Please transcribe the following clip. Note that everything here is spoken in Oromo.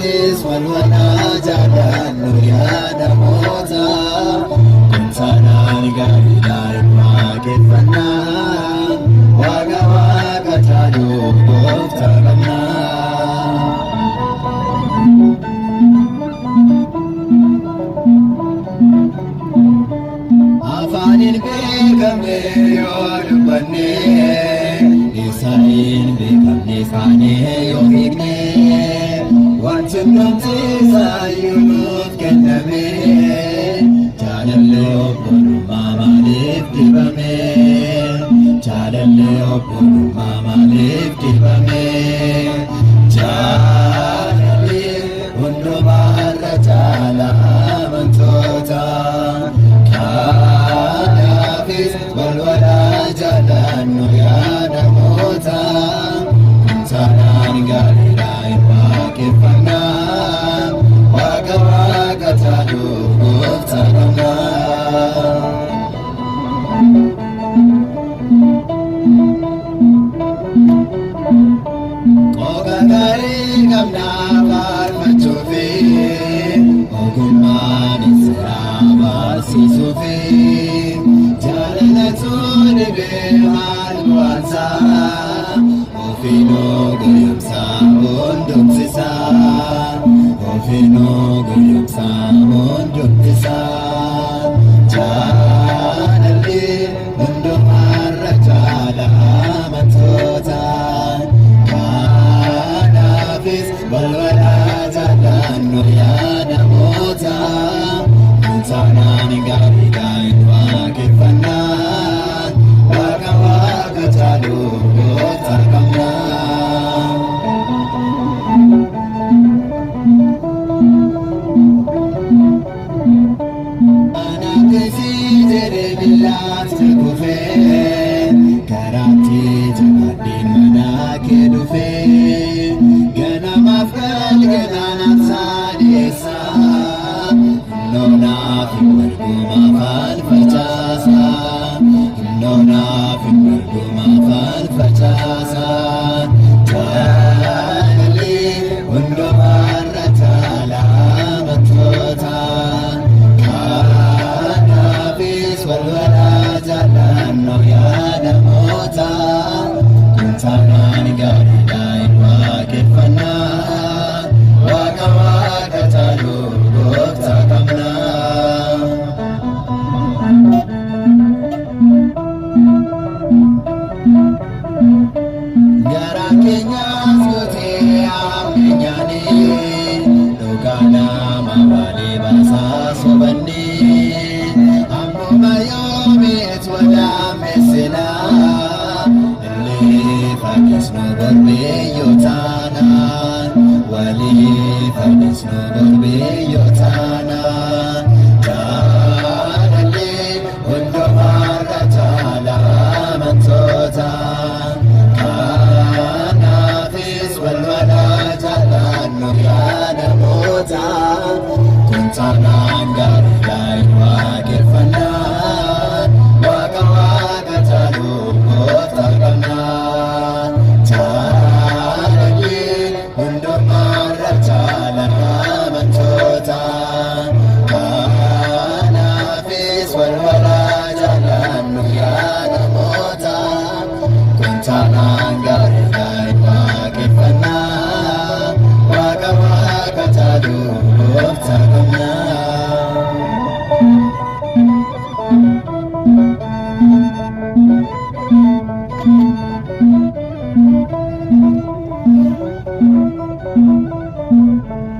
Kanaafis wal wanaajaadhaan yaada mootaa kuntaanaan gaariidhaan waaqeffannaa waaqa waaqa taanuu gooftaa qabnaa. Afaanin beekamne yoo dubbanne Isaayin beekamne faanee yoo hiikne wanti hundumti isaayyuu nuuf kenname jaalallee obbolummaa maaliif dibame jaalallee obbolummaa maaliif dibame jaalallee hundumaarra caala amantoota kanaafis wal wanaajaadhaan yaada mootaa kuntaanaan gaariidhaan waaqeffannaa waaqa waaqa taanuu gooftaa qabnaa. Qooqa gaarii qabnaa faarfachuufi ogummaan isaa barsiisuufi jaalalatu dhibee maal bu'aasaa ofiinoo goyomsaa hundumsisaa ofiinoo goyomsaa hundumsisaa jaalallee hundumaarra caala amantoota kanaafis wal wanaajaadhaan yaada mootaa kuntaanaan gaariidhaan waaqeffannaa waaqa waaqa taanuu gooftaa qabnaa. Anaafisii jedhee billaatti kufee karaatti jabaadhiin manaa kee dhufee ganamaaf galgalaanaaf saadheessaa Nonaaf margumaafaan facaasaa Nonaaf margumaafaan facaasaa jaalallee hundumaarra caala amantoota kanaafis wal wanaajaadhaan yaada mootaa kuntaanaan gaariidhaan waaqeffannaa waaqa waaqa taanuu gooftaa qabnaa. Garaa keenyaas guutee ammeenyaanii dhugaa nama balee baasaa sobannee ammuma yoomeet wadaamessinaa illee fakkisnu borbeeyyoo taanaan walii fakkisnu borbeeyyoo taanaan jaalallee hundumaarra caala amantoota kanaafis wal wanaajaadhaan yaada mootaa kuntaanaan gaariidhaan waaqeffannaa waaqa waaqa taanuu gooftaa qabnaa jaalallee hundumaarra caala amantoota kanaafis wal wanaajaadhaan yaada mootaa kuntaanaan gaariidhaan waaqeffannaa waaqa waaqa taanuu gooftaa qabnaa. Thank you.